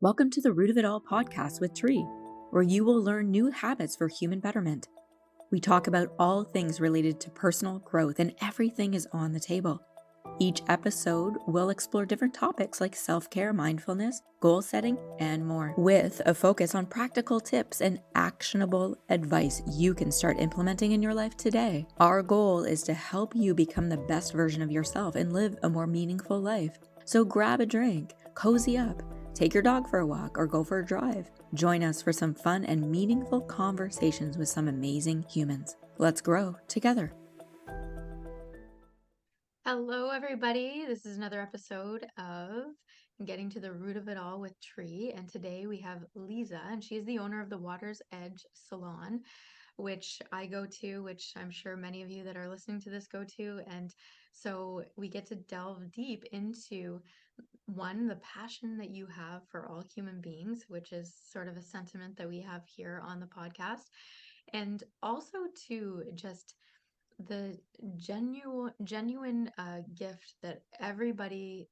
Welcome to the Root of It All podcast with Tree, where you will learn new habits for human betterment. We talk about all things related to personal growth, and everything is on the table. Each episode will explore different topics like self-care, mindfulness, goal setting, and more, with a focus on practical tips and actionable advice you can start implementing in your life today. Our goal is to help you become the best version of yourself and live a more meaningful life. So grab a drink, cozy up, take your dog for a walk, or go for a drive. Join us for some fun and meaningful conversations with some amazing humans. Let's grow together. Hello, everybody. This is another episode of Getting to the Root of It All with Tree. And today we have Liza, and she is the owner of the Water's Edge Salon, which I go to, which I'm sure many of you that are listening to this go to. And so we get to delve deep into one, the passion that you have for all human beings, which is sort of a sentiment that we have here on the podcast. And also to just the genuine gift that everybody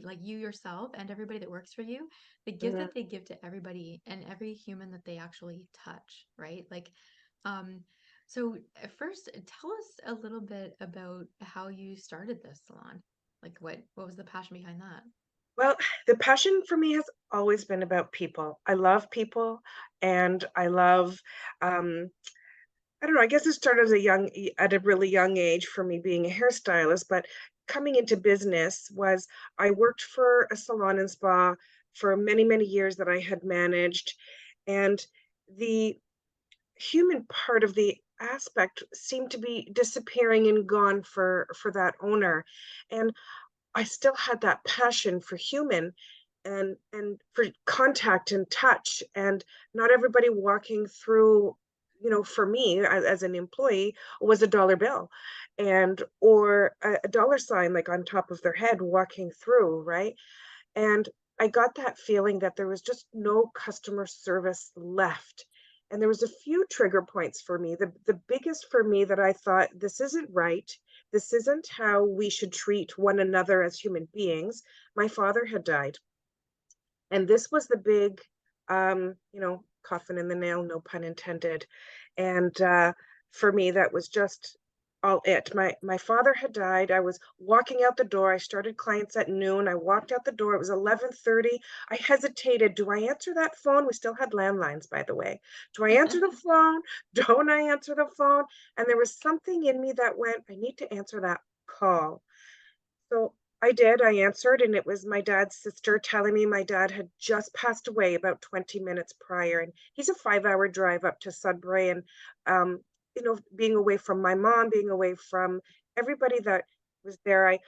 like you yourself and everybody that works for you, the gift Mhm. that they give to everybody and every human that they actually touch, right? Um so first tell us a little bit about how you started this salon. Like what was the passion behind that? Well, the passion for me has always been about people. I love people, and I love, um, I don't know, I guess it started at a really young age for me being a hairstylist, but coming into business was I worked for a salon and spa for many, many years that I had managed, and the human part of the aspect seemed to be disappearing and gone for that owner. And I still had that passion for human and for contact and touch, and not everybody walking through, for me as an employee, was a dollar bill and or a dollar sign like on top of their head walking through, right? And I got that feeling that there was just no customer service left. And there was a few trigger points for me. The biggest for me that I thought this isn't right. This isn't how we should treat one another as human beings. My father had died. And this was the big, coffin in the nail, no pun intended. And for me, that was just all it. My father had died. I was walking out the door. I started clients at noon. I walked out the door. It was 11:30. I hesitated. Do I answer that phone? We still had landlines, by the way. Do I answer the phone? Don't I answer the phone? And there was something in me that went, I need to answer that call. So I did. I answered, and it was my dad's sister telling me my dad had just passed away about 20 minutes prior. And he's a 5-hour drive up to Sudbury. And, being away from my mom, being away from everybody that was there, I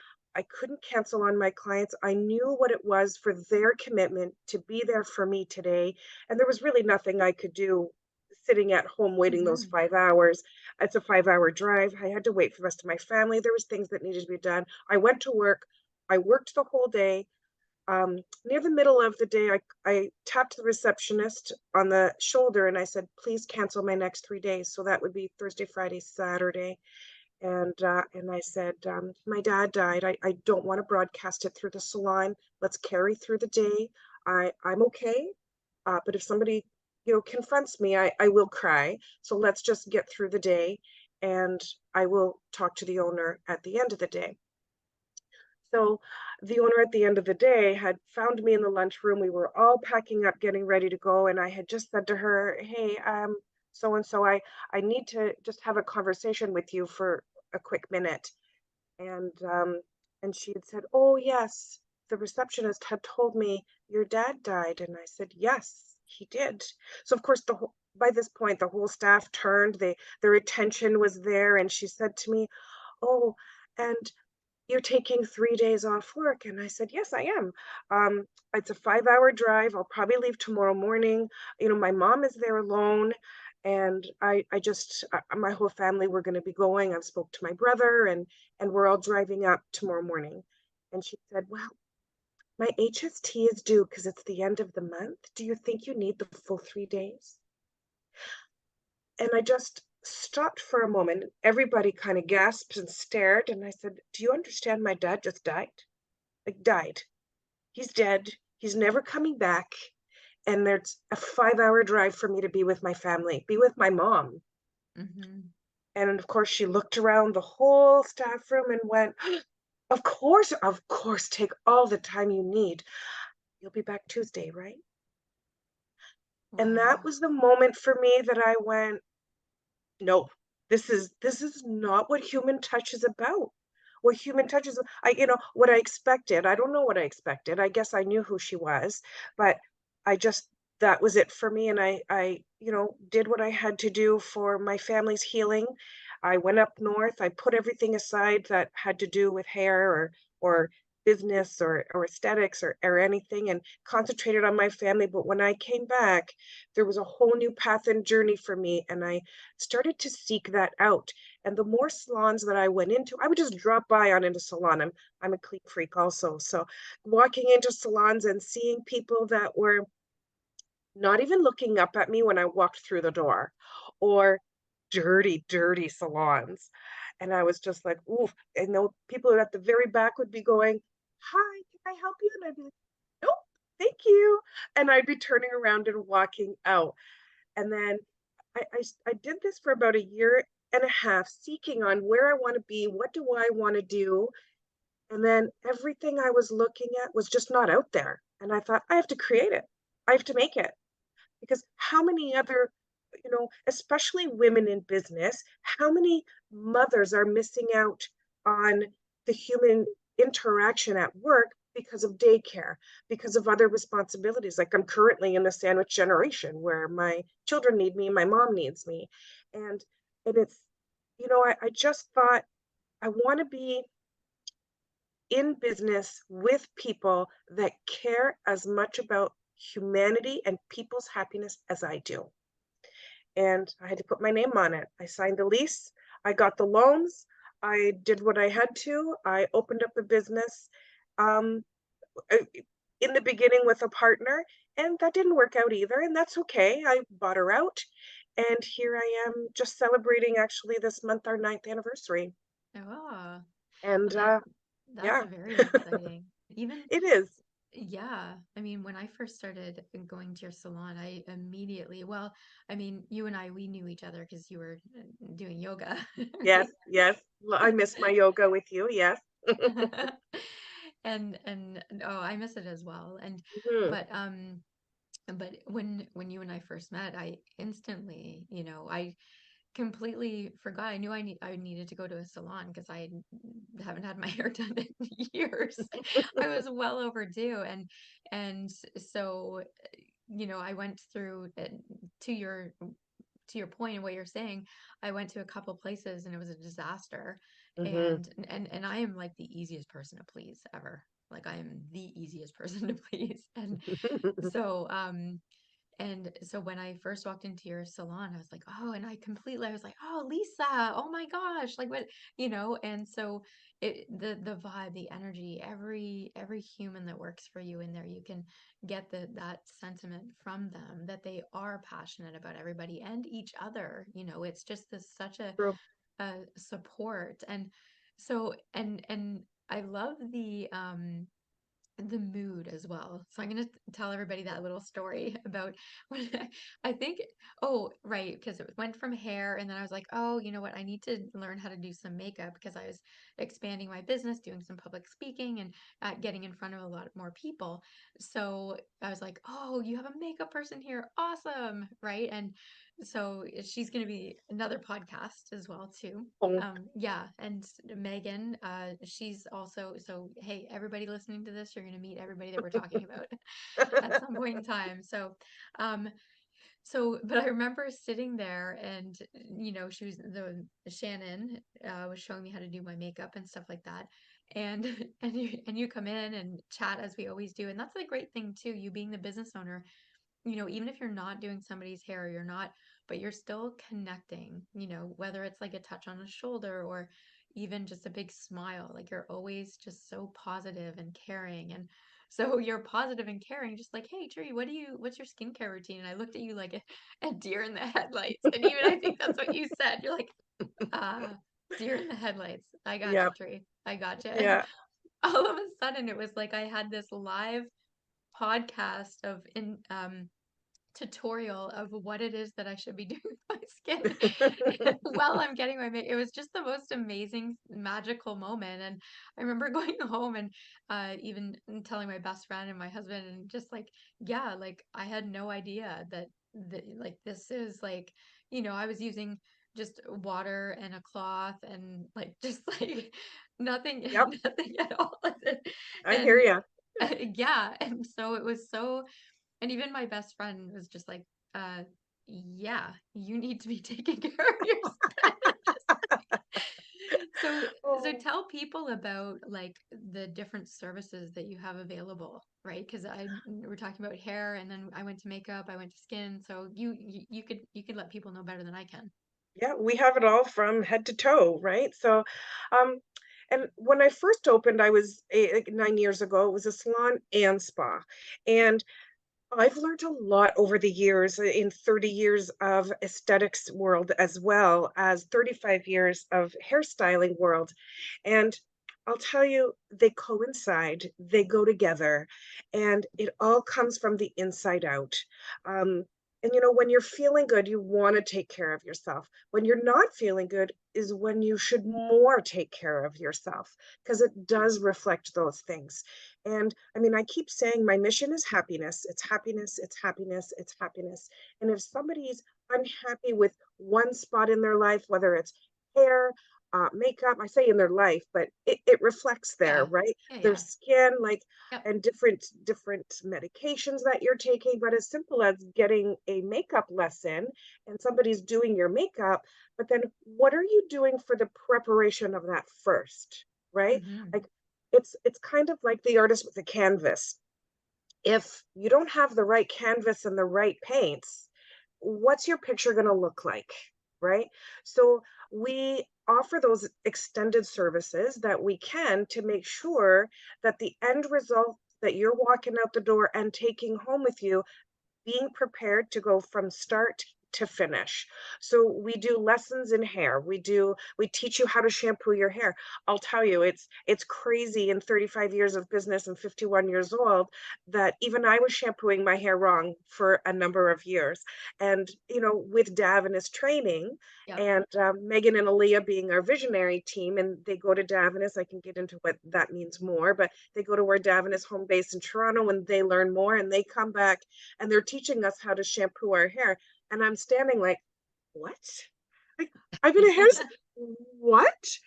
couldn't cancel on my clients. I knew what it was for their commitment to be there for me today. And there was really nothing I could do sitting at home waiting those Hmm. 5 hours. It's a 5-hour drive. I had to wait for the rest of my family. There was things that needed to be done. I went to work. I worked the whole day. Near the middle of the day, I tapped the receptionist on the shoulder and I said, please cancel my next 3 days. So that would be Thursday, Friday, Saturday. And I said, my dad died. I don't want to broadcast it through the salon. Let's carry through the day. I'm okay. But if somebody, confronts me, I will cry. So let's just get through the day, and I will talk to the owner at the end of the day. So the owner at the end of the day had found me in the lunchroom. We were all packing up, getting ready to go, and I had just said to her, "Hey, so and so, I need to just have a conversation with you for a quick minute." And she had said, "Oh yes, the receptionist had told me your dad died." And I said, "Yes, he did." So of course by this point the whole staff turned. Their attention was there, and she said to me, "Oh, and you're taking 3 days off work?" And I said, "Yes, I am. It's a 5-hour drive. I'll probably leave tomorrow morning. My mom is there alone. And my whole family, we're going to be going. I've spoke to my brother, and we're all driving up tomorrow morning." And she said, "Well, my HST is due because it's the end of the month. Do you think you need the full 3 days?" And I just stopped for a moment. Everybody kind of gasped and stared. And I said, "Do you understand my dad just died? Like, died. He's dead. He's never coming back. And there's a 5-hour drive for me to be with my family, be with my mom. Mm-hmm. And of course, she looked around the whole staff room and went, of course, take all the time you need. You'll be back Tuesday, right? And that Wow. was the moment for me that I went, no, this is not what human touch is about. What human touch is, what I expected. I don't know what I expected. I guess I knew who she was, but I just that was it for me. And I did what I had to do for my family's healing. I went up north. I put everything aside that had to do with hair or business or aesthetics or anything and concentrated on my family. But when I came back, there was a whole new path and journey for me. And I started to seek that out. And the more salons that I went into, I would just drop by on into salon. I'm a clean freak also. So walking into salons and seeing people that were not even looking up at me when I walked through the door, or dirty, dirty salons. And I was just like, ooh, and the people at the very back would be going, hi, can I help you? And I'd be like, nope, thank you. And I'd be turning around and walking out. And then I did this for about a year and a half, seeking on where I want to be, what do I want to do? And then everything I was looking at was just not out there. And I thought, I have to create it. I have to make it. Because how many other, especially women in business, how many mothers are missing out on the human interaction at work because of daycare, because of other responsibilities? Like I'm currently in the sandwich generation where my children need me, my mom needs me. And it's, I just thought I want to be in business with people that care as much about humanity and people's happiness as I do. And I had to put my name on it. I signed the lease, I got the loans, I did what I had to. I opened up a business um, in the beginning with a partner, and that didn't work out either. And that's okay. I bought her out. And here I am just celebrating actually this month our 9th anniversary. Oh, And well, that's yeah, very exciting. Even it is. Yeah, I mean, when I first started going to your salon, I immediately, well, I mean, you and I, we knew each other because you were doing yoga, Yes, right? yes. I miss my yoga with you. Yes. And oh, I miss it as well. And Mhm. but when you and I first met, I instantly, I completely forgot. I knew I needed to go to a salon because haven't had my hair done in years. I was well overdue, and so I went through to your to your point and what you're saying. I went to a couple places and it was a disaster. Mhm. And I am like the easiest person to please ever. Like I am the easiest person to please. So and so when I first walked into your salon, I was like, oh, and I was like, oh, Lisa, oh my gosh, like what, and so the vibe, the energy, every human that works for you in there, you can get that sentiment from them that they are passionate about everybody and each other. It's just such True. a support. And so and I love the mood as well. So I'm going to tell everybody that little story about when I think, oh, right, because it went from hair, and then I was like, oh, you know what? I need to learn how to do some makeup because I was expanding my business, doing some public speaking, and getting in front of a lot more people. So I was like, oh, you have a makeup person here. Awesome. Right. And so she's going to be another podcast as well, too. Oh. Yeah, and Megan, she's also, so hey, everybody listening to this, you're gonna meet everybody that we're talking about at some point in time. Um, but I remember sitting there and she was the Shannon was showing me how to do my makeup and stuff like that. And and you come in and chat as we always do. And that's the great thing too, you being the business owner, even if you're not doing somebody's hair, you're not, but you're still connecting, whether it's like a touch on a shoulder or even just a big smile, like you're always just so positive and caring. And so you're positive and caring, just like, hey, Tree, what's your skincare routine? And I looked at you like a deer in the headlights. And even I think that's what you said. You're like, uh, deer in the headlights. I got you, Yeah. Tree. I got you. And Yeah. all of a sudden it was like I had this live podcast of in tutorial of what it is that I should be doing with my skin while I'm getting my makeup. It was just the most amazing, magical moment. And I remember going home and even telling my best friend and my husband, and just like, yeah, like I had no idea that like this is like, I was using just water and a cloth and like just like nothing, Yep, nothing at all. I hear And you. yeah, and so it was so, and even my best friend was just like, uh, yeah, you need to be taking care of yourself. So, so Oh, tell people about like the different services that you have available, right? Because we're talking about hair, and then I went to makeup, I went to skin. So you could let people know better than I can. yeah, we have it all from head to toe, right? So, um, and when I first opened, I was 9 years ago. It was a salon and spa, and I've learned a lot over the years in 30 years of aesthetics world as well as 35 years of hairstyling world. And I'll tell you, they coincide, they go together, and it all comes from the inside out. Um, and when you're feeling good, you want to take care of yourself. When you're not feeling good is when you should more take care of yourself because it does reflect those things. And I mean, I keep saying my mission is happiness. It's happiness, it's happiness, it's happiness. And if somebody's unhappy with one spot in their life, whether it's hair, makeup, I say in their life, but it reflects there, Yeah, right? yeah, Their yeah. skin, like, Yep. and different medications that you're taking, but as simple as getting a makeup lesson and somebody's doing your makeup, but then what are you doing for the preparation of that first, right? Mm-hmm. Like it's kind of like the artist with the canvas. If you don't have the right canvas and the right paints, what's your picture going to look like? Right. So we offer those extended services that we can to make sure that the end result that you're walking out the door and taking home with you being prepared to go from start to finish. So we do lessons in hair. We teach you how to shampoo your hair. I'll tell you, it's crazy in 35 years of business and 51 years old that even I was shampooing my hair wrong for a number of years. And with Dav and his training, Yep. and Megan and Aaliyah being our visionary team, and they go to Davines. I can get into what that means more, but they go to where Davines home base in Toronto and they learn more and they come back and they're teaching us how to shampoo our hair. And I'm standing like, what? Like, I'm gonna hair what?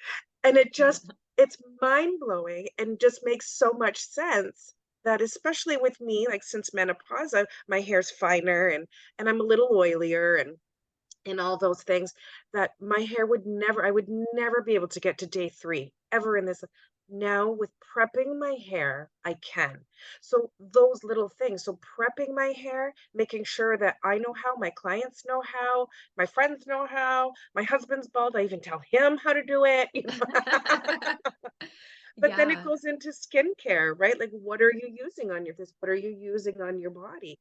And it's mind blowing and just makes so much sense that especially with me, like since menopause, my hair's finer and I'm a little oilier and all those things that my hair I would never be able to get to day 3 ever in this. Now with prepping my hair, I can. So those little things. So prepping my hair, making sure that I know how, my clients know how, my friends know how, my husband's bald, I even tell him how to do it. But then it Yeah, goes into skincare, right? Like what are you using on your face? What are you using on your body?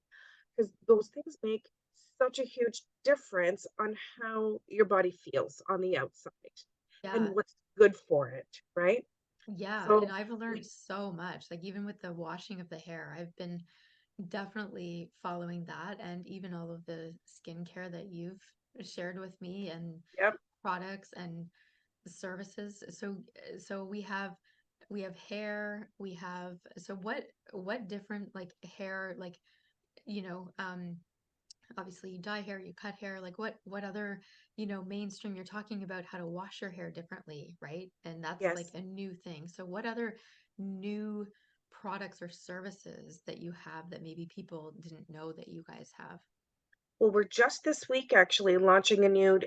Because those things make such a huge difference on how your body feels on the outside and yeah. what's good for it, right? Yeah, and So, I've learned so much. Like even with the washing of the hair, I've been definitely following that, and even all of the skincare that you've shared with me, and yep. products and services. So we have hair, we have, so what different like hair, like, you know, obviously you dye hair, you cut hair, like what other, mainstream, you're talking about how to wash your hair differently, right? And that's like Yes. a new thing. So what other new products or services that you have that maybe people didn't know that you guys have? Well, we're just this week actually launching a new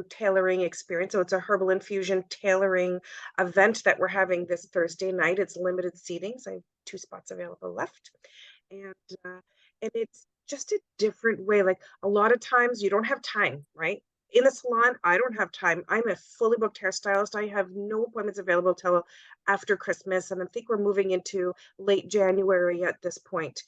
tailoring experience. So it's a herbal infusion tailoring event that we're having this Thursday night. It's limited seating, so I have 2 spots available left. And uh, and it's just a different way. Like a lot of times you don't have time, right? In a salon, I don't have time. I'm a fully booked hairstylist. I have no appointments available till after Christmas, and I think we're moving into late January at this point.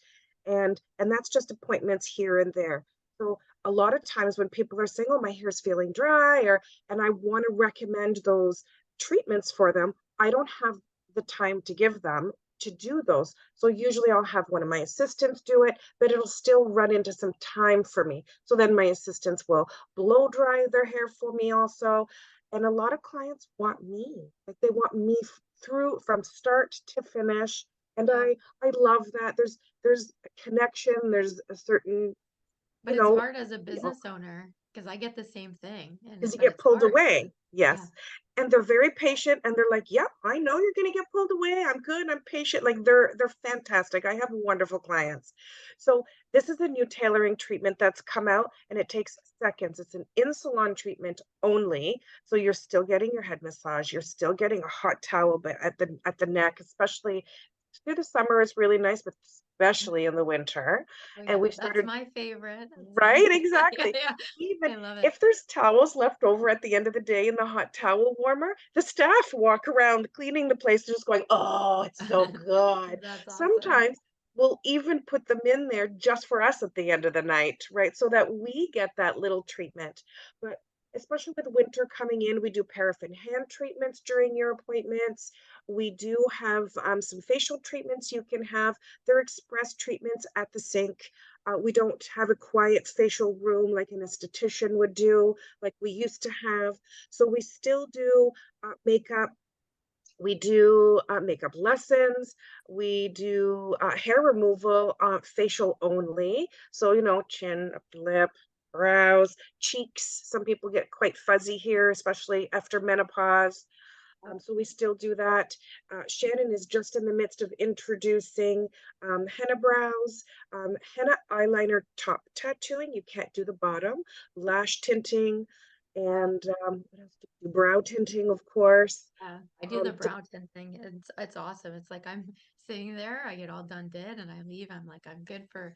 And that's just appointments here and there. So a lot of times when people are saying, "Oh, my hair's feeling dry," and I want to recommend those treatments for them, I don't have the time to give them to do those. So usually I'll have one of my assistants do it, but it'll still run into some time for me. So then my assistants will blow dry their hair for me also. And a lot of clients want me, like they want me through from start to finish. And Yeah. I love that. There's a connection, there's a certain, But you it's know, hard as a business owner because I get the same thing, because you but get it's pulled hard. away. Yeah. Yes. And they're very patient and they're like, yep, I know you're gonna get pulled away. I'm good, I'm patient. Like they're fantastic. I have wonderful clients. So this is a new tailoring treatment that's come out and it takes seconds. It's an in-salon treatment only. So you're still getting your head massage, you're still getting a hot towel but at the neck, especially through the summer is really nice, but especially in the winter. Oh And yeah, we've that's started my favorite. That's my right, yeah, exactly. yeah. Even I love it. if there's towels left over at the end of the day in the hot towel warmer, the staff walk around cleaning the place just going, "Oh, it's so good." That's awesome. Sometimes we'll even put them in there just for us at the end of the night, right? So that we get that little treatment. But especially with winter coming in, we do paraffin hand treatments during your appointments. We do have some facial treatments you can have. They're express treatments at the sink. We don't have a quiet facial room like an esthetician would do, like we used to have. So we still do makeup. We do makeup lessons. We do hair removal, facial only. So, you know, chin, upper lip, brows, cheeks. Some people get quite fuzzy here, especially after menopause. So we still do that. Shannon is just in the midst of introducing henna brows, henna eyeliner top tattooing. You can't do the bottom, lash tinting, and what else do we do? Brow tinting, of course. Yeah, I do the So brow tint thing. It's awesome. It's like I'm sitting there, I get all done did, and I leave. I'm like I'm good for,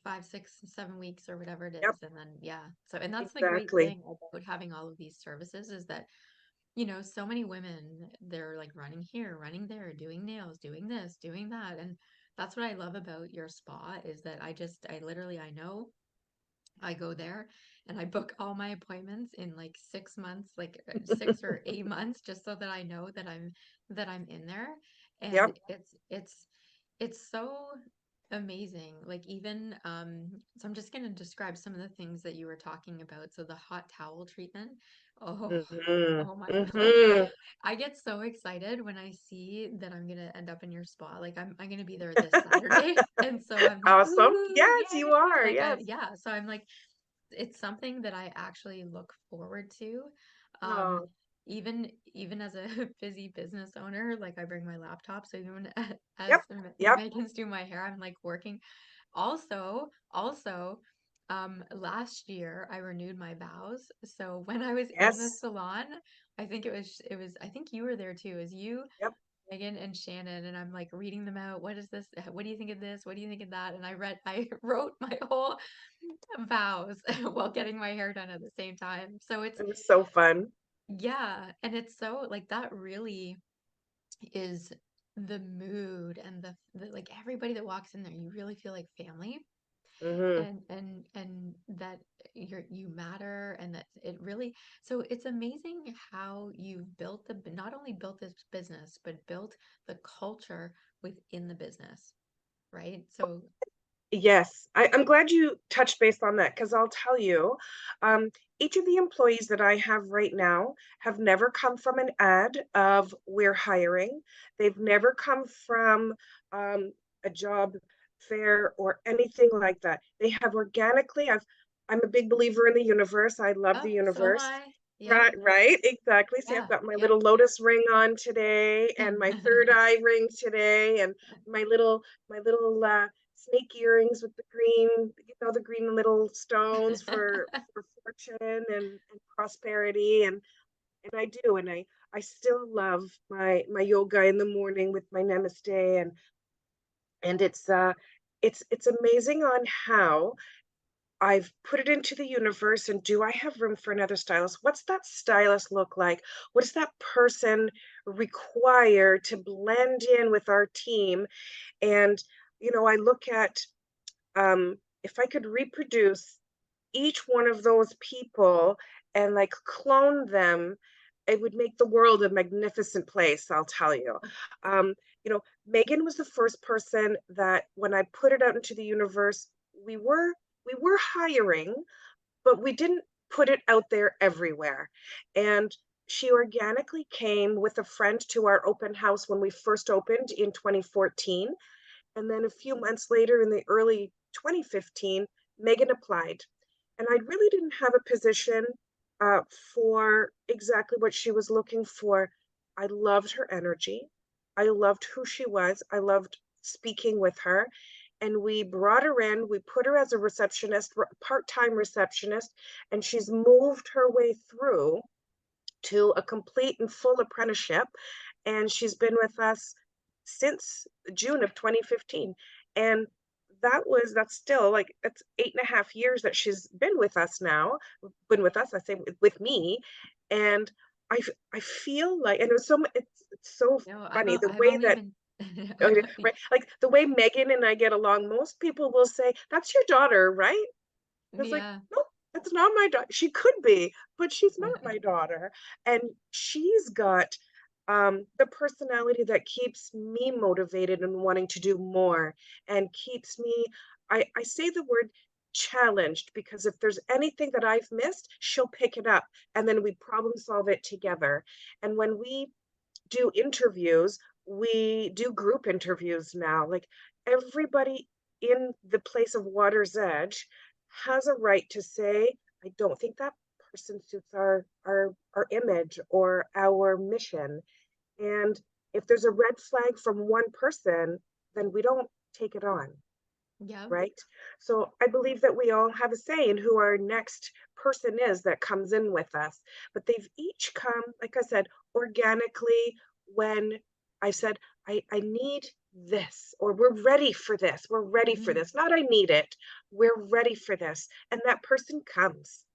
5, 6, 7 weeks or whatever it yep, is. And then yeah. So and that's the great exactly. thing about having all of these services is that, so many women, they're like running here, running there, doing nails, doing this, doing that. And that's what I love about your spa is that I literally, I know I go there and I book all my appointments in like 6 months, like 6 or 8 months, just so that I know that I'm in there. And Yep. it's so amazing. Like even so I'm just gonna describe some of the things that you were talking about. So the hot towel treatment. Oh, Hmm. oh my God. Hmm. I get so excited when I see that I'm gonna end up in your spa. Like I'm gonna be there this Saturday. And so I'm like, Awesome. ooh, Yes, you yay. are. Like Yes. yeah. So I'm like, it's something that I actually look forward to. Um, Oh, even as a busy business owner, like I bring my laptop. So even as yep. Yep. Megan's do my hair, I'm like working. Also, last year I renewed my vows. So when I was in the Yes. salon, I think you were there too, as you, Yep. Megan and Shannon, and I'm like reading them out. What is this? What do you think of this? What do you think of that? And I wrote my whole vows while getting my hair done at the same time. So it's, It was so fun. yeah, and it's so like that really is the mood and the like everybody that walks in there, you really feel like family Hmm. and that you matter and that it really, so it's amazing how you've built not only built this business but built the culture within the business, right? So Yes, I'm glad you touched base on that because I'll tell you, um, each of the employees that I have right now have never come from an ad of we're hiring. They've never come from a job fair or anything like that. They have organically, I'm a big believer in the universe. I love oh, the so am universe. I. Yep. Right, right, exactly. See, I've Yeah. got my Yep. little lotus ring on today and my third eye ring today and my little snake earrings with the green, the green little stones for fortune and prosperity and I do and I still love my yoga in the morning with my namaste and it's amazing on how I've put it into the universe and do I have room for another stylist? What's that stylist look like? What does that person require to blend in with our team? And, I look at if I could reproduce each one of those people and like clone them, it would make the world a magnificent place, I'll tell you. Megan was the first person that when I put it out into the universe, we were we were hiring, but we didn't put it out there everywhere. And she organically came with a friend to our open house when we first opened in 2014. And then a few months later, in the early 2015, Megan applied. And I really didn't have a position for exactly what she was looking for. I loved her energy. I loved who she was. I loved speaking with her. And we brought her in, we put her as a receptionist, part time receptionist, and she's moved her way through to a complete and full apprenticeship. And she's been with us since June of 2015. And that's still like, that's 8.5 years that she's been with us now, been with us, I say with me. And I feel like, and it's so No, funny the I've way only that, been okay, right, like the way Megan and I get along, most people will say, "That's your daughter, right?" It's like, yeah. no, that's not my daughter. She could be, but she's not my daughter. And she's got the personality that keeps me motivated and wanting to do more and keeps me, I say the word challenged because if there's anything that I've missed, she'll pick it up and then we problem solve it together. And when we do interviews, we do group interviews now. Like everybody in the place of Water's Edge has a right to say, I don't think that person suits our image or our mission. And if there's a red flag from one person, then we don't take it on, Yeah. right? So I believe that we all have a say in who our next person is that comes in with us. But they've each come, like I said, organically when I said, I need this, or we're ready for this. We're ready for Hmm. this. Not I need it. We're ready for this. And that person comes.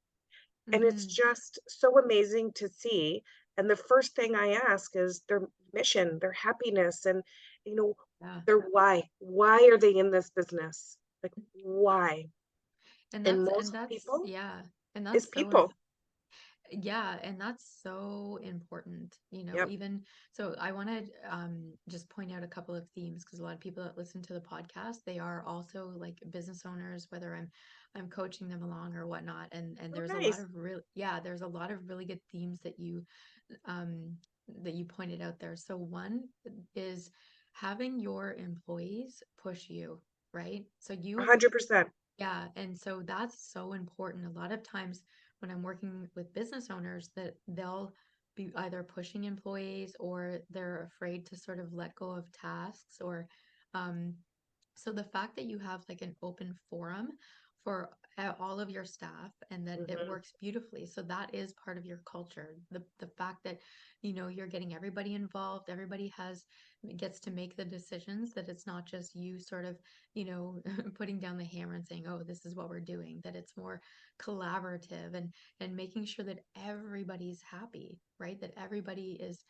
And it's Hmm. just so amazing to see. And the first thing I ask is their mission, their happiness, and you know, Yeah. their why. Why are they in this business? Like why? And And that's and most that's people yeah. And is that's so people. yeah, and that's so important, Yep. even so I want to just point out a couple of themes because a lot of people that listen to the podcast, they are also like business owners, whether I'm coaching them along or whatnot. And Oh, there's a lot nice. of real yeah, there's a lot of really good themes um that you pointed out there. So one is having your employees push you, right? So you 100%. yeah, and so that's so important. A lot of times when I'm working with business owners, that they'll be either pushing employees or they're afraid to sort of let go of tasks or um, so the fact that you have like an open forum for all of your staff and that it Hmm. works beautifully. So that is part of your culture. The fact that you're getting everybody involved, everybody has gets to make the decisions, that it's not just you sort of, putting down the hammer and saying, "Oh, this is what we're doing," that it's more collaborative and making sure that everybody's happy, right? That everybody is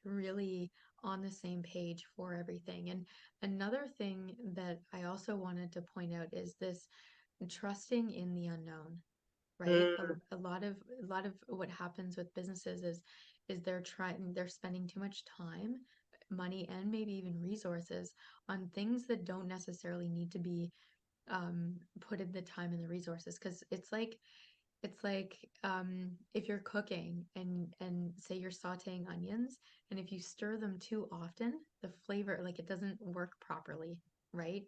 really on the same page for everything. And another thing that I also wanted to point out is this trusting in the unknown, right? Mm, A lot of what happens with businesses is they're spending too much time, money, and maybe even resources on things that don't necessarily need to be put in the time and the resources because it's like if you're cooking and say you're sautéing onions, and if you stir them too often, the flavor, like, it doesn't work properly, right?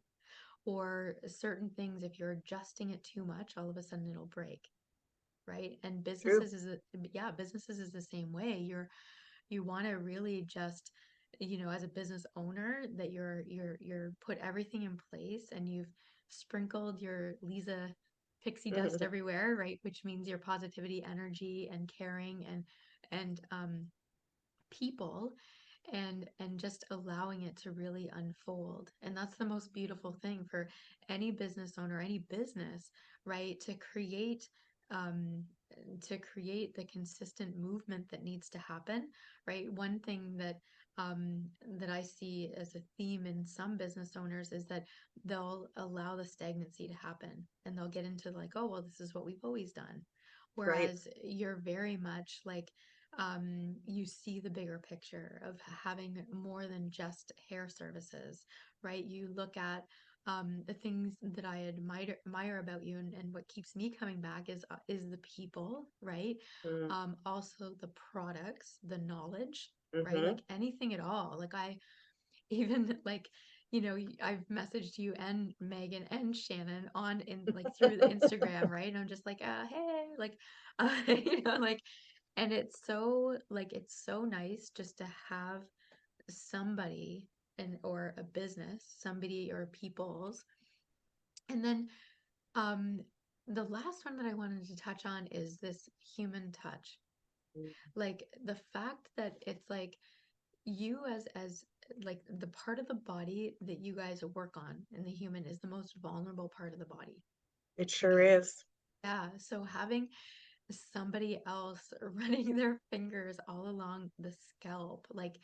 Or certain things, if you're adjusting it too much, all of a sudden it'll break, right? And true. businesses is the same way. You want to really just, as a business owner, that you're put everything in place and you've sprinkled your Lisa pixie dust everywhere, right? Which means your positivity, energy, and caring and people, and just allowing it to really unfold. And that's the most beautiful thing for any business owner, any business, right? Um to create the consistent movement that needs to happen, right? One thing that I see as a theme in some business owners is that they'll allow the stagnancy to happen and they'll get into like, oh, well, this is what we've always done. Right. Whereas you're very much like, you see the bigger picture of having more than just hair services, right? You look at the things that I admire about you, and what keeps me coming back is the people, right? Mm, Also the products, the knowledge, right? mm-hmm. Like anything at all. Like I even like, I've messaged you and Megan and Shannon in like through the Instagram, right? And I'm just like, hey, like, like, and it's so nice just to have somebody or a business, somebody or people's. And then um the last one that I wanted to touch on is this human touch. Like the fact that it's like you as like the part of the body that you guys work on in the human is the most vulnerable part of the body. It sure Okay. is. Yeah. So having somebody else running their fingers all along the scalp, like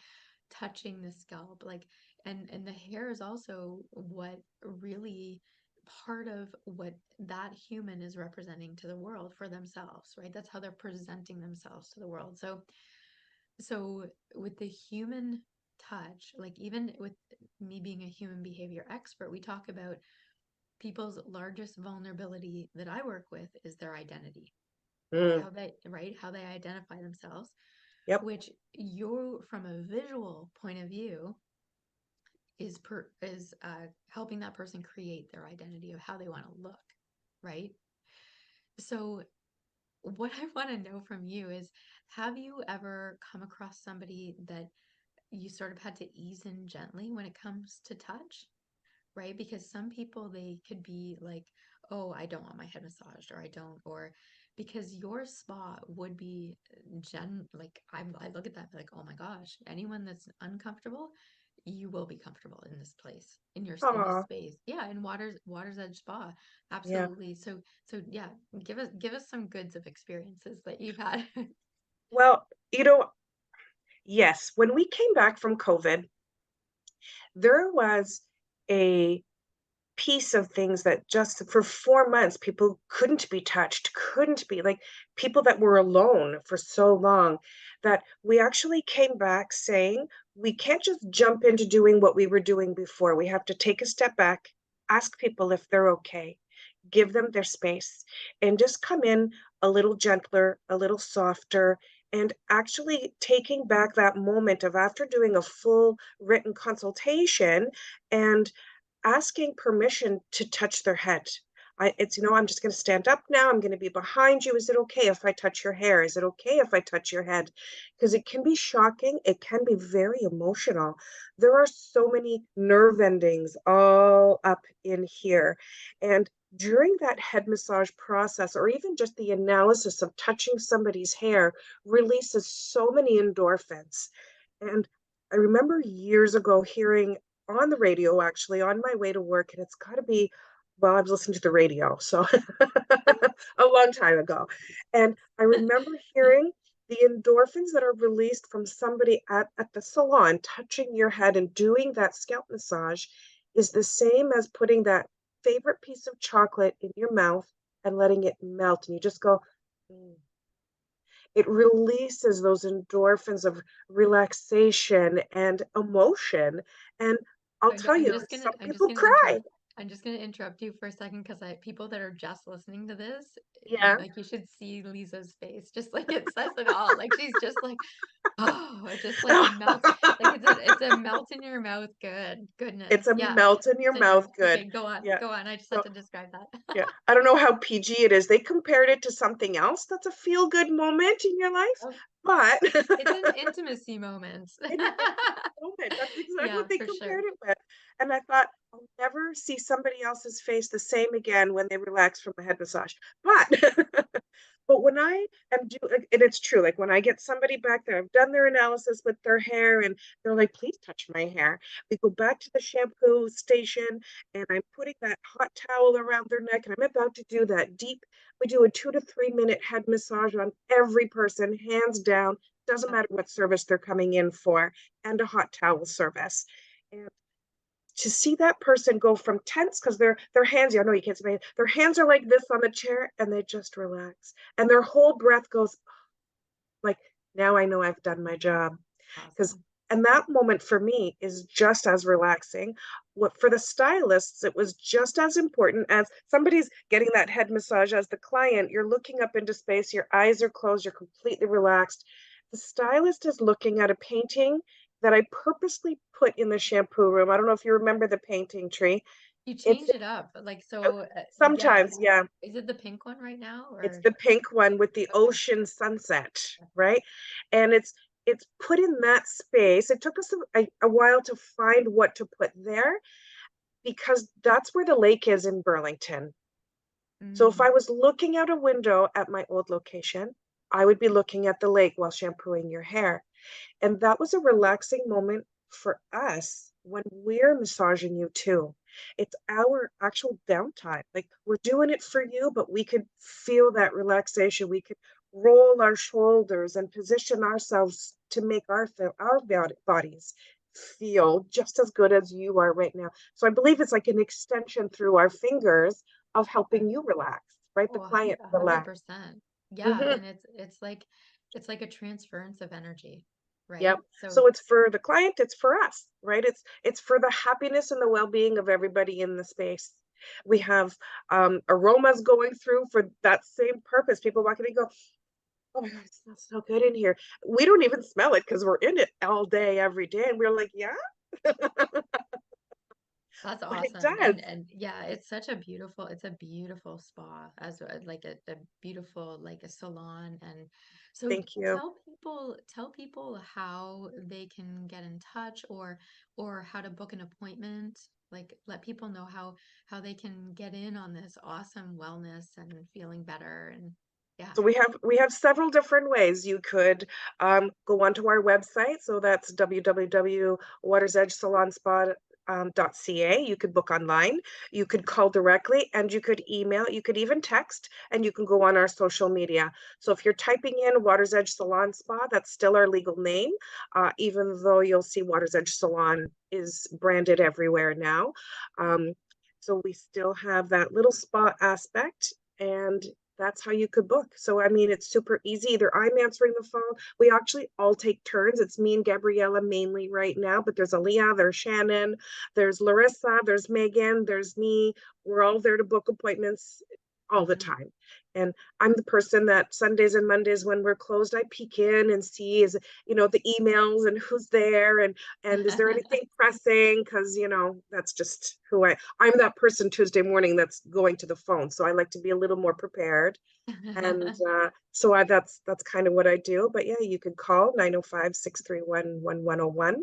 touching the scalp, like, and the hair is also what really part of what that human is representing to the world for themselves, right? That's how they're presenting themselves to the world. So with the human touch, like even with me being a human behavior expert, we talk about people's largest vulnerability that I work with is their identity. Mm, How they identify themselves, yep. which you from a visual point of view is helping that person create their identity of how they want to look, right? So what I want to know from you is, have you ever come across somebody that you sort of had to ease in gently when it comes to touch, right? Because some people, they could be like, oh, I don't want my head massaged, or I don't, or because your spa would be like I look at that like, oh my gosh, anyone that's uncomfortable, you will be comfortable in this place, in this Aw, space. Yeah, in Water's Edge Spa. yeah. Absolutely. So yeah, give us some goods of experiences that you've had. Well, yes, when we came back from COVID, there was a piece of things that just for 4 months people couldn't be touched, couldn't be like people that were alone for so long, that we actually came back saying we can't just jump into doing what we were doing before. We have to take a step back, ask people if they're okay, give them their space, and just come in a little gentler, a little softer, and actually taking back that moment of after doing a full written consultation and asking permission to touch their head. I'm just going to stand up now. I'm going to be behind you. Is it okay if I touch your hair? Is it okay if I touch your head? Because it can be shocking. It can be very emotional. There are so many nerve endings all up in here. And during that head massage process, or even just the analysis of touching somebody's hair, releases so many endorphins. And I remember years ago hearing on the radio, actually, on my way to work, and it's got to be, well, I was listening to the radio, so a long time ago. And I remember hearing the endorphins that are released from somebody at the salon touching your head and doing that scalp massage is the same as putting that favorite piece of chocolate in your mouth and letting it melt. And you just go, "Mm." It releases those endorphins of relaxation and emotion. And I'll tell you, some I'm just people gonna cry. interrupt. I'm just gonna interrupt you for a second because people that are just listening to this, Yeah. like you should see Lisa's face, just like it says it all. Like she's just like, oh, it just like melts. Like it's a melt in your mouth. Goodness. It's a Yeah. melt in your So go. mouth. Okay, Good. go on. Yeah. Go on. I just had So, to describe that. yeah. I don't know how PG it is. They compared it to something else that's a feel good moment in your life, Oh, but it's an intimacy moment. moment. That's exactly Yeah, what they for sure. compared it with. And I thought, I'll never see somebody else's face the same again when they relax from a head massage. But but when I am doing, and it's true, like when I get somebody back there, I've done their analysis with their hair, and they're like, please touch my hair. We go back to the shampoo station, and I'm putting that hot towel around their neck, and I'm about to do that deep. We do a 2 to 3 minute head massage on every person, hands down. Doesn't Yep. matter what service they're coming in for, and a hot towel service. And to see that person go from tense because their hands, I know you can't see their hands are like this on the chair and they just relax. And their whole breath goes like, Now I know I've done my job. Because Awesome. and that moment for me is just as relaxing. What for the stylists, it was just as important as somebody's getting that head massage as the client. You're looking up into space, your eyes are closed, you're completely relaxed. The stylist is looking at a painting that I purposely put in the shampoo room. I don't know if you remember the painting, Tree. You It's changed it up, like, so, yeah. sometimes, yeah. Is it the pink one right now, It's or the pink one with the okay. ocean sunset, right? And it's put in that space. It took us a while to find what to put there because that's where the lake is in Burlington. So if Mm, I was looking out a window at my old location, I would be looking at the lake while shampooing your hair. And that was a relaxing moment for us when we're massaging you too. It's our actual downtime. Like we're doing it for you, but we could feel that relaxation. We could roll our shoulders and position ourselves to make our bodies feel just as good as you are right now. So I believe it's like an extension through our fingers of okay. helping you relax, right? The Oh, client relax. 100%. Yeah, Mhm. and it's like a transference of energy, Yep. right? So So it's for the client, it's for us, right? It's for the happiness and the well-being of everybody in the space. We have aromas going through for that same purpose. People walk in and go, "Oh my God, it smells so good in here." We don't even smell it because we're in it all day, every day, and we're like, "Yeah," that's but it awesome. does. And yeah, it's a beautiful spa, as like a beautiful, like a salon. And so Thank you. tell people how they can get in touch, or how to book an appointment. Like, let people know how they can get in on this awesome wellness and feeling better. And yeah. So we have several different ways. You could go onto our website. So that's www.watersedgesalonspa.ca. You could book online. You could call directly, and you could email. You could even text, and you can go on our social media. So if you're typing in Water's Edge Salon Spa, that's still our legal name, even though you'll see Water's Edge Salon is branded everywhere now. Um, so we still have that little spa aspect, and that's how you could book. So, I mean, it's super easy. Either I'm answering the phone. We actually all take turns. It's me and Gabriella mainly right now, but there's Aaliyah, there's Shannon, there's Larissa, there's Megan, there's me. We're all there to book appointments all the Mhm. time. And I'm the person that Sundays and Mondays when we're closed, I peek in and see the emails and who's there and is there anything pressing? Because that's just I'm that person Tuesday morning that's going to the phone. So I like to be a little more prepared. And so that's kind of what I do. But yeah, you could call 905-631-1101.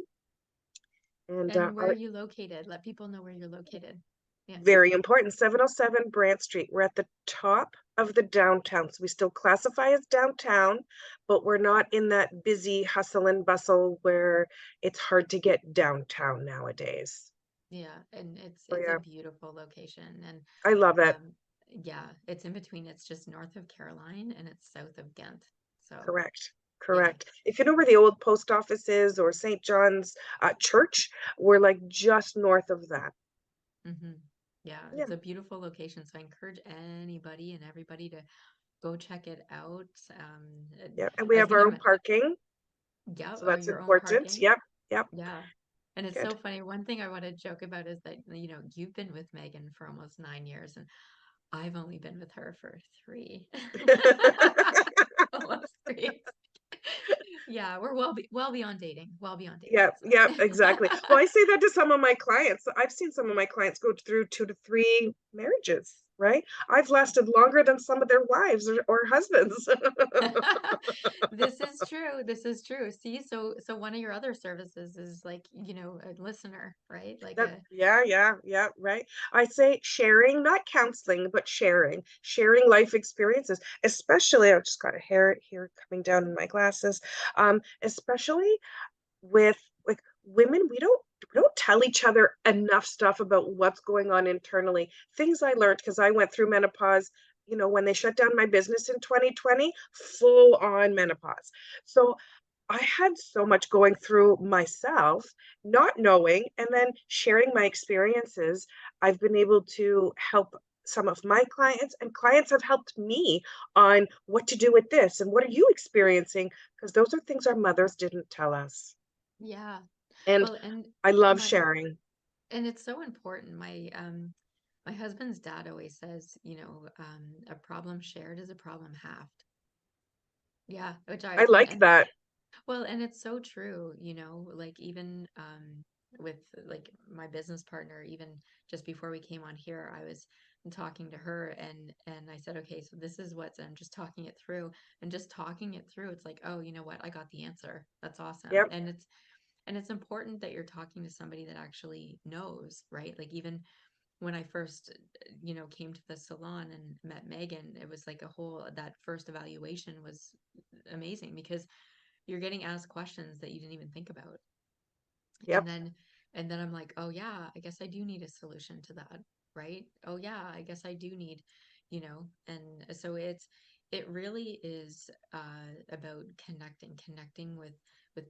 And And where are you located? Let people know where you're located. Yeah. very important, 707 Brant Street. We're at the top of the downtown. So we still classify as downtown, but we're not in that busy hustle and bustle where it's hard to get downtown nowadays. Yeah, and it's So it's a yeah, beautiful location. And I love it. yeah, it's in between. It's just north of Caroline and it's south of Ghent. So Correct. yeah. Correct. If you know where the old post office is or St. John's Church, we're like just north of that. hmm Yeah, Yeah. it's a beautiful location. So I encourage anybody and everybody to go check it out. Yeah. And we I was have our gonna, own parking. yeah, So oh, that's your own important. parking. Yep. Yep. Yeah. And it's Good. so funny. One thing I want to joke about is that, you've been with Megan for almost 9 years, and I've only been with her for three. Almost three. Yeah, we're well beyond dating. Well beyond dating. Yeah, So yeah, exactly. Well, I say that to some of my clients. I've seen some of my clients go through 2 to 3 marriages, right? I've lasted longer than some of their wives or husbands. this is true. This is true. See, so one of your other services is, like, a listener, right? Like That a yeah, yeah, yeah, right. I say sharing, not counseling, but sharing life experiences, especially I've just got a hair here coming down in my glasses. Especially with like women, we don't tell each other enough stuff about what's going on internally. Things I learned because I went through menopause, when they shut down my business in 2020, full on menopause. So I had so much going through myself, not knowing, and then sharing my experiences. I've been able to help some of my clients, and clients have helped me on what to do with this and what are you experiencing? Because those are things our mothers didn't tell us. Yeah. And Well, and I love my sharing. and it's so important. My husband's dad always says, a problem shared is a problem halved. Yeah, which I I like and that. well, and it's so true, like even with like my business partner, even just before we came on here, I was talking to her and I said, okay, so this is what's I'm just talking it through and just talking it through. It's like, oh, you know what? I got the answer. That's awesome. Yep. And it's important that you're talking to somebody that actually knows, right? Like even when I first, came to the salon and met Megan, it was like that first evaluation was amazing because you're getting asked questions that you didn't even think about. And Yep. then and then I'm like, "Oh yeah, I guess I do need a solution to that." Right? "Oh yeah, I guess I do need, and so it really is about connecting with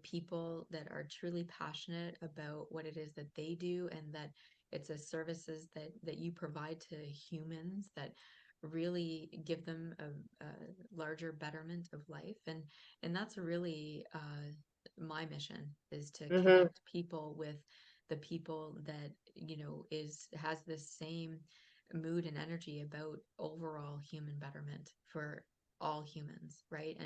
people that are truly passionate about what it is that they do and that it's a services that you provide to humans that really give them a larger betterment of life and that's really my mission is to Hmm. connect people with the people that is has this same mood and energy about overall human betterment for all humans, right?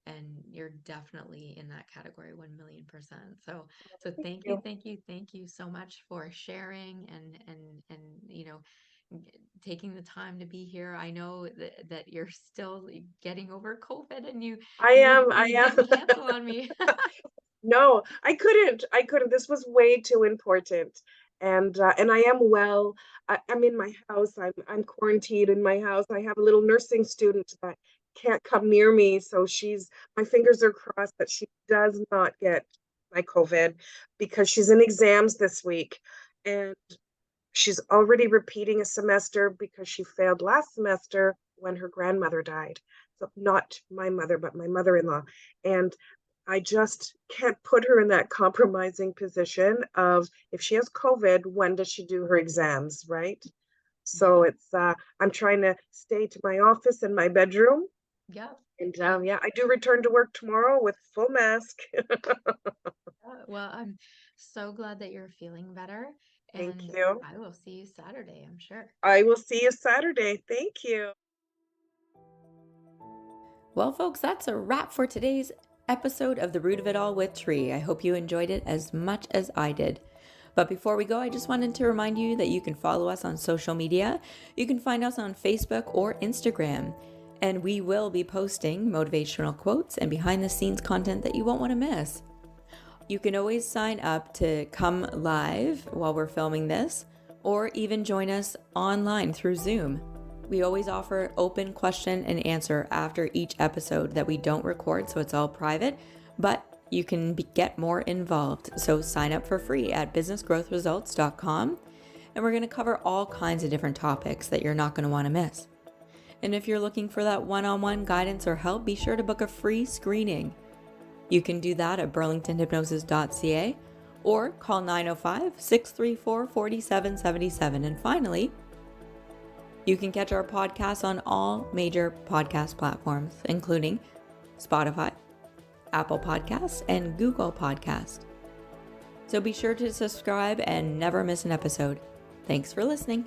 And you're definitely in that category 1,000,000%. So Thank thank you, you. thank you, thank you so much for sharing and taking the time to be here. I know that you're still getting over COVID and you I you am. I you didn't am. cancel on me. No, I couldn't. I couldn't. This was way too important. And I am well. I'm in my house. I'm quarantined in my house. I have a little nursing student that can't come near me, so my fingers are crossed that she does not get my COVID because she's in exams this week. And she's already repeating a semester because she failed last semester when her grandmother died. So not my mother, but my mother-in-law. And I just can't put her in that compromising position of if she has COVID, when does she do her exams, right? So Yeah. I'm trying to stay to my office and my bedroom. Yeah. And And yeah, I do return to work tomorrow with full mask. well, I'm so glad that you're feeling better, Thank and you. I will see you Saturday, I'm sure. I will see you Saturday. Thank you. Well, folks, that's a wrap for today's episode of The Root of It All with Tree. I hope you enjoyed it as much as I did. But before we go, I just wanted to remind you that you can follow us on social media. You can find us on Facebook or Instagram. And we will be posting motivational quotes and behind the scenes content that you won't want to miss. You can always sign up to come live while we're filming this, or even join us online through Zoom. We always offer open question and answer after each episode that we don't record, so it's all private, but you can get more involved. So sign up for free at businessgrowthresults.com, and we're going to cover all kinds of different topics that you're not going to want to miss. And if you're looking for that one-on-one guidance or help, be sure to book a free screening. You can do that at burlingtonhypnosis.ca or call 905-634-4777. And finally, you can catch our podcast on all major podcast platforms, including Spotify, Apple Podcasts, and Google Podcasts. So be sure to subscribe and never miss an episode. Thanks for listening.